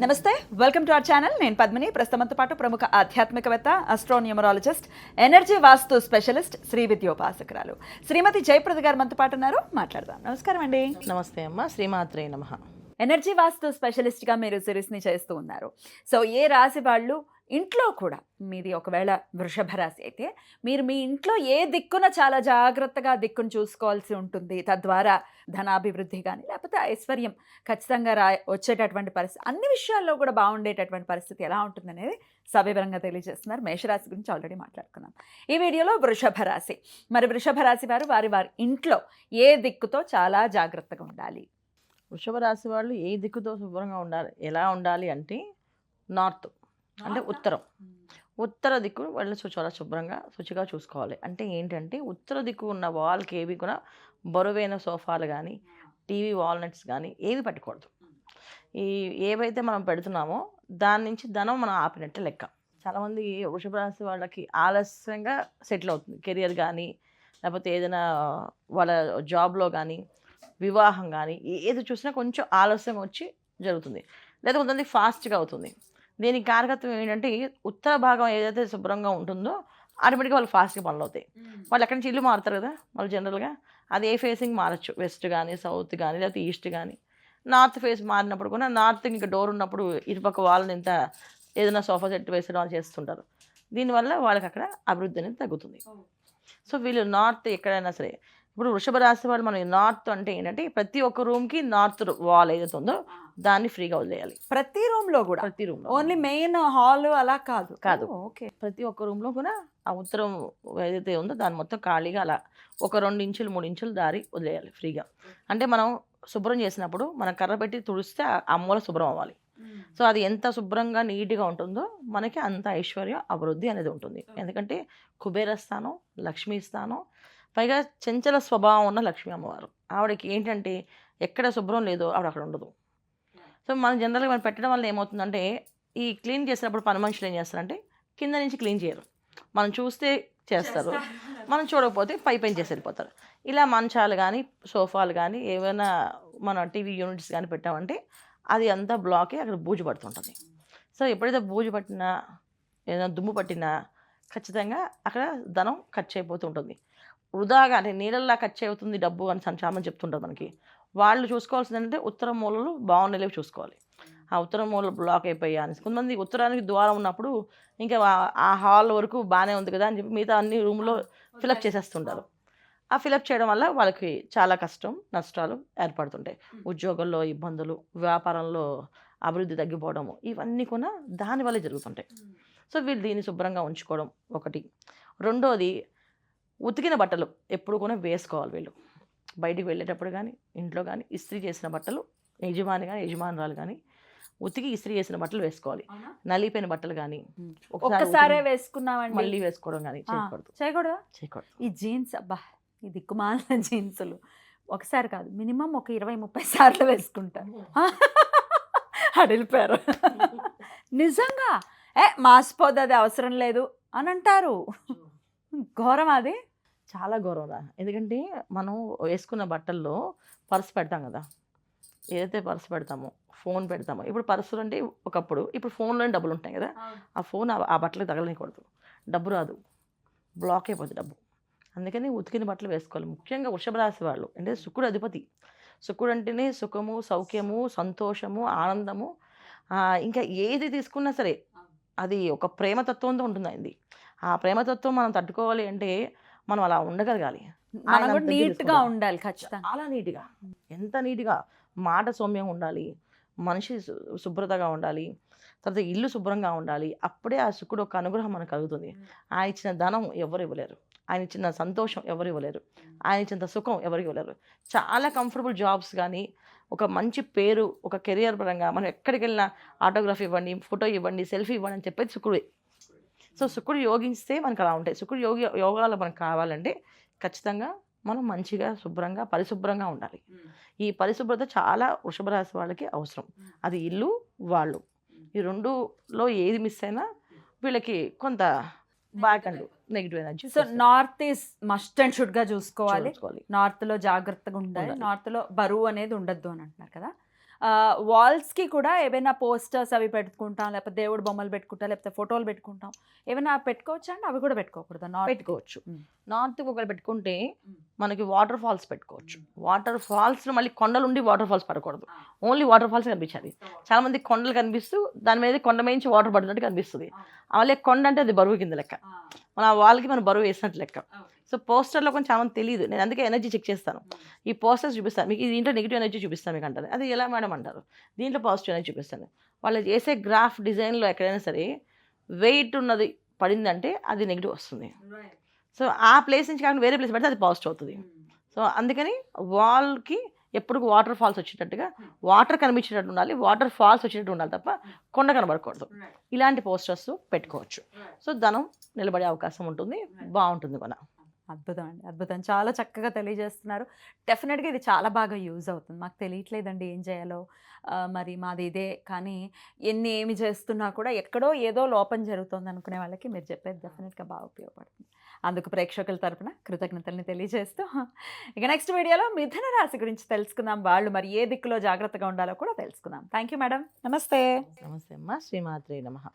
నమస్తే, welcome to our channel. నేను పద్మిని. ప్రస్తుతంతో పాటు ప్రముఖ ఆధ్యాత్మికవేత్త, అస్ట్రోన్యూమరాలజిస్ట్, ఎనర్జీ వాస్తు స్పెషలిస్ట్, శ్రీ విద్యోపాసకురాలు శ్రీమతి జయప్రద గారు మనతో పాటు ఉన్నారు. మాట్లాడదాం. నమస్కారం అండి. నమస్తే అమ్మ. శ్రీమాత్రే నమః. ఎనర్జీ వాస్తు స్పెషలిస్ట్గా మీరు సిరీస్ని చేస్తూ ఉన్నారు. సో ఏ రాశి వాళ్ళు ఇంట్లో కూడా, మీది ఒకవేళ వృషభ రాశి అయితే మీరు మీ ఇంట్లో ఏ దిక్కున చాలా జాగ్రత్తగా దిక్కును చూసుకోవాల్సి ఉంటుంది. తద్వారా ధనాభివృద్ధి కానీ లేకపోతే ఐశ్వర్యం ఖచ్చితంగా వచ్చేటటువంటి పరిస్థితి, అన్ని విషయాల్లో కూడా బాగుండేటటువంటి పరిస్థితి ఎలా ఉంటుందనేది సవివరంగా తెలియజేస్తున్నారు. మేషరాశి గురించి ఆల్రెడీ మాట్లాడుకున్నాం. ఈ వీడియోలో వృషభ రాశి. మరి వృషభ రాశి వారు వారి ఇంట్లో ఏ దిక్కుతో చాలా జాగ్రత్తగా ఉండాలి? వృషభ రాశి వాళ్ళు ఏ దిక్కుతో శుభ్రంగా ఉండాలి, ఎలా ఉండాలి అంటే నార్త్, అంటే ఉత్తర దిక్కు వాళ్ళు చాలా శుభ్రంగా శుచిగా చూసుకోవాలి. అంటే ఏంటంటే ఉత్తర దిక్కు ఉన్న వాల్కి ఏవి కూడా బరువైన సోఫాలు కానీ టీవీ వాల్నట్స్ కానీ ఏవి పెట్టకూడదు. ఏవైతే మనం పెడుతున్నామో దాని నుంచి ధనం మనం ఆపినట్టే లెక్క. చాలామంది వృషభ రాశి వాళ్ళకి ఆలస్యంగా సెటిల్ అవుతుంది కెరియర్ కానీ, లేకపోతే ఏదైనా వాళ్ళ జాబ్లో కానీ, వివాహం కానీ, ఏది చూసినా కొంచెం ఆలస్యం వచ్చి జరుగుతుంది, లేదా కొంతమంది ఫాస్ట్గా అవుతుంది. దీనికి కారకత్వం ఏంటంటే ఉత్తర భాగం ఏదైతే శుభ్రంగా ఉంటుందో ఆటోమేటిక్గా వాళ్ళు ఫాస్ట్గా పనులు అవుతాయి. వాళ్ళు ఎక్కడి నుంచి ఇల్లు మారుతారు కదా వాళ్ళు జనరల్గా, అది ఏ ఫేసింగ్ మారచ్చు, వెస్ట్ కానీ, సౌత్ కానీ, లేకపోతే ఈస్ట్ కానీ. నార్త్ ఫేస్ మారినప్పుడు కూడా నార్త్ ఇంకా డోర్ ఉన్నప్పుడు ఇటుపక్క వాళ్ళని ఇంత ఏదైనా సోఫా సెట్ వేసడం అని చేస్తుంటారు. దీనివల్ల వాళ్ళకి అక్కడ అభివృద్ధి అనేది తగ్గుతుంది. సో వీళ్ళు నార్త్ ఎక్కడైనా సరే, ఇప్పుడు వృషభ రాశి వాళ్ళు మనం నార్త్ అంటే ఏంటంటే ప్రతి ఒక్క రూమ్కి నార్త్ వాల్ ఏదైతే ఉందో దాన్ని ఫ్రీగా వదిలేయాలి. ప్రతి రూమ్లో కూడా? ప్రతి రూమ్లో, ఓన్లీ మెయిన్ హాల్ అలా కాదు. ఓకే, ప్రతి ఒక్క రూమ్లో కూడా ఆ ఉత్తరం ఏదైతే ఉందో దాన్ని మొత్తం ఖాళీగా అలా ఒక 2 ఇంచులు 3 ఇంచులు దారి వదిలేయాలి ఫ్రీగా. అంటే మనం శుభ్రం చేసినప్పుడు మనం కర్ర పెట్టి తుడిస్తే ఆ మూల శుభ్రం అవ్వాలి. సో అది ఎంత శుభ్రంగా నీట్గా ఉంటుందో మనకి అంత ఐశ్వర్యం అభివృద్ధి అనేది ఉంటుంది. ఎందుకంటే కుబేర స్థానం, లక్ష్మీ స్థానం, పైగా చంచల స్వభావం ఉన్న లక్ష్మీ అమ్మవారు. ఆవిడకి ఏంటంటే ఎక్కడ శుభ్రం లేదో ఆవిడ అక్కడ ఉండదు. సో మనం జనరల్గా మనం పెట్టడం వల్ల ఏమవుతుందంటే, ఈ క్లీన్ చేసినప్పుడు పని మనుషులు ఏం చేస్తారంటే కింద నుంచి క్లీన్ చేయరు, మనం చూస్తే చేస్తారు, మనం చూడకపోతే పైపైన చేసి వెళ్ళిపోతారు. ఇలా మంచాలు కానీ, సోఫాలు కానీ, ఏమైనా మన టీవీ యూనిట్స్ కానీ పెట్టామంటే అది అంతా బ్లాకే అక్కడ బూజు పడుతుంటుంది. సో ఎప్పుడైతే బూజు పట్టినా, ఏదైనా దుమ్ము పట్టినా ఖచ్చితంగా అక్కడ ధనం ఖర్చు అయిపోతూ ఉంటుంది. వృధాగా, అంటే నీళ్ళల్లా ఖర్చు అవుతుంది డబ్బు అని చాలామంది చెప్తుంటారు మనకి. వాళ్ళు చూసుకోవాల్సింది ఏంటంటే ఉత్తర మూలలు బాగుండేవి చూసుకోవాలి. ఆ ఉత్తర మూలలు బ్లాక్ అయిపోయా అని, కొంతమంది ఉత్తరానికి ద్వారం ఉన్నప్పుడు ఇంకా ఆ హాల్ వరకు బాగానే ఉంది కదా అని చెప్పి మిగతా అన్ని రూమ్లో ఫిలప్ చేసేస్తుంటారు. ఆ ఫిలప్ చేయడం వల్ల వాళ్ళకి చాలా కష్టం, నష్టాలు ఏర్పడుతుంటాయి. ఉద్యోగంలో ఇబ్బందులు, వ్యాపారంలో అభివృద్ధి తగ్గిపోవడము, ఇవన్నీ కూడా దానివల్లే జరుగుతుంటాయి. సో వీళ్ళు దీన్ని శుభ్రంగా ఉంచుకోవడం ఒకటి. రెండోది, ఉతికిన బట్టలు ఎప్పుడు కూడా వేసుకోవాలి. వీళ్ళు బయటికి వెళ్ళేటప్పుడు కానీ, ఇంట్లో కానీ ఇస్త్రీ చేసిన బట్టలు, యజమాని కానీ యజమానురాలు కానీ ఉతికి ఇస్త్రీ చేసిన బట్టలు వేసుకోవాలి. నలిపోయిన బట్టలు కానీ ఒకసారి వేసుకున్నామండి మళ్ళీ వేసుకోవడం కానీ చేయకూడదు. ఈ జీన్స్, అబ్బా ఈ దిక్కుమాలిన జీన్సులు ఒకసారి కాదు, మినిమం ఒక 20-30 సార్లు వేసుకుంటారు. అడిలిపారు నిజంగా. మాసిపోద్ది, అది అవసరం లేదు అని అంటారు. ఘోరం, అది చాలా ఘోరంగా. ఎందుకంటే మనం వేసుకున్న బట్టల్లో పర్స్ పెడతాం కదా, ఏదైతే పర్స్ పెడతామో, ఫోన్ పెడతామో. ఇప్పుడు పర్సులు అంటే ఒకప్పుడు, ఇప్పుడు ఫోన్లోనే డబ్బులు ఉంటాయి కదా, ఆ ఫోన్ ఆ బట్టలకు తగలనికూడదు, డబ్బు రాదు, బ్లాక్ అయిపోతుంది డబ్బు. అందుకని ఉతికిన బట్టలు వేసుకోవాలి. ముఖ్యంగా వృషభ రాశి వాళ్ళు అంటే శుక్రుడు అధిపతి. శుక్రుడు అంటేనే సుఖము, సౌఖ్యము, సంతోషము, ఆనందము. ఇంకా ఏది తీసుకున్నా సరే అది ఒక ప్రేమతత్వంతో ఉంటుందండి. ఆ ప్రేమతత్వం మనం తట్టుకోవాలి అంటే మనం అలా ఉండగలగాలి. నీట్గా ఉండాలి, ఖచ్చితంగా చాలా నీట్గా. ఎంత నీట్గా, మాట సౌమ్యం ఉండాలి, మనిషి శుభ్రతగా ఉండాలి, తర్వాత ఇల్లు శుభ్రంగా ఉండాలి. అప్పుడే ఆ శుక్రుడు ఒక అనుగ్రహం మనకు కలుగుతుంది. ఆయన ఇచ్చిన ధనం ఎవరు ఇవ్వలేరు, ఆయన ఇచ్చిన సంతోషం ఎవరు ఇవ్వలేరు, ఆయన ఇచ్చిన సుఖం ఎవరు ఇవ్వలేరు. చాలా కంఫర్టబుల్ జాబ్స్ కానీ, ఒక మంచి పేరు, ఒక కెరియర్ పరంగా మనం ఎక్కడికి వెళ్ళినా ఆటోగ్రాఫ్ ఇవ్వండి, ఫోటో ఇవ్వండి, సెల్ఫీ ఇవ్వండి అని చెప్పేది శుక్రుడే. సో శుక్రుడు యోగిస్తే మనకు అలా ఉంటాయి. శుక్రుడు యోగాలు మనకు కావాలంటే ఖచ్చితంగా మనం మంచిగా, శుభ్రంగా, పరిశుభ్రంగా ఉండాలి. ఈ పరిశుభ్రత చాలా వృషభ రాశి వాళ్ళకి అవసరం. అది ఇల్లు, వాళ్ళు, ఈ రెండులో ఏది మిస్ అయినా వీళ్ళకి కొంత back and negative energy. So north is must and should గా చూసుకోవాలి. నార్త్ లో జాగ్రత్తగా ఉండాలి, నార్త్ లో బరువు అనేది ఉండద్దు అని అంటున్నారు కదా. వాల్స్కి కూడా ఏవైనా పోస్టర్స్ అవి పెట్టుకుంటాం, లేకపోతే దేవుడు బొమ్మలు పెట్టుకుంటాం, లేకపోతే ఫోటోలు పెట్టుకుంటాం, ఏమైనా పెట్టుకోవచ్చా అండి? అవి కూడా పెట్టుకోకూడదు నాట్ పెట్టుకోవచ్చు. మ్మ్. నార్త్కి ఒకవేళ పెట్టుకుంటే మ్మ్. మనకి వాటర్ ఫాల్స్ పెట్టుకోవచ్చు. వాటర్ ఫాల్స్లో మళ్ళీ కొండలు ఉండి వాటర్ ఫాల్స్ పడకూడదు, ఓన్లీ వాటర్ ఫాల్స్ కనిపించాలి. చాలా మంది కొండలు కనిపిస్తూ దాని మీద కొండ మేంచి వాటర్ పడుతున్నట్టు కనిపిస్తుంది. అలాగే కొండ అంటే అది బరువు కింద లెక్క, మన వాళ్ళకి మనం బరువు వేసినట్టు లెక్క. సో పోస్టర్లో కొంచెం చాలా మంది తెలియదు. నేను అందుకే ఎనర్జీ చెక్ చేస్తాను. ఈ పోస్టర్స్ చూపిస్తాను మీకు, దీంట్లో నెగిటివ్ ఎనర్జీ చూపిస్తాను మీకు అంటారు. అది ఎలా మేడం అంటారు, దీంట్లో పాజిటివ్ ఎనర్జీ చూపిస్తాను. వాళ్ళు చేసే గ్రాఫ్ డిజైన్లో ఎక్కడైనా సరే వెయిట్ ఉన్నది పడిందంటే అది నెగిటివ్ వస్తుంది. సో ఆ ప్లేస్ నుంచి కాకుండా వేరే ప్లేస్ పెడితే అది పాజిటివ్ అవుతుంది. సో అందుకని వాల్కి ఎప్పుడు వాటర్ ఫాల్స్ వచ్చేటట్టుగా వాటర్ కనిపించేటట్టు ఉండాలి, వాటర్ ఫాల్స్ వచ్చేటట్టు ఉండాలి తప్ప కొండ కనబడకూడదు. ఇలాంటి పోస్టర్స్ పెట్టుకోవచ్చు. సో ధనం నిలబడే అవకాశం ఉంటుంది, బాగుంటుంది కొన. అద్భుతం అండి, అద్భుతం. చాలా చక్కగా తెలియజేస్తున్నారు. డెఫినెట్గా ఇది చాలా బాగా యూజ్ అవుతుంది. మాకు తెలియట్లేదండి ఏం చేయాలో, మరి మాది ఇదే, కానీ ఏమి చేస్తున్నా కూడా ఎక్కడో ఏదో లోపం జరుగుతుంది అనుకునే వాళ్ళకి మీరు చెప్పేది డెఫినెట్గా బాగా ఉపయోగపడుతుంది. అందుకు ప్రేక్షకుల తరపున కృతజ్ఞతల్ని తెలియజేస్తూ, ఇక నెక్స్ట్ వీడియోలో మిథున రాశి గురించి తెలుసుకుందాం. వాళ్ళు మరి ఏ దిక్కులో జాగ్రత్తగా ఉండాలో కూడా తెలుసుకుందాం. థ్యాంక్ యూ మేడం, నమస్తే. నమస్తే అమ్మ, శ్రీమాత్రే నమః.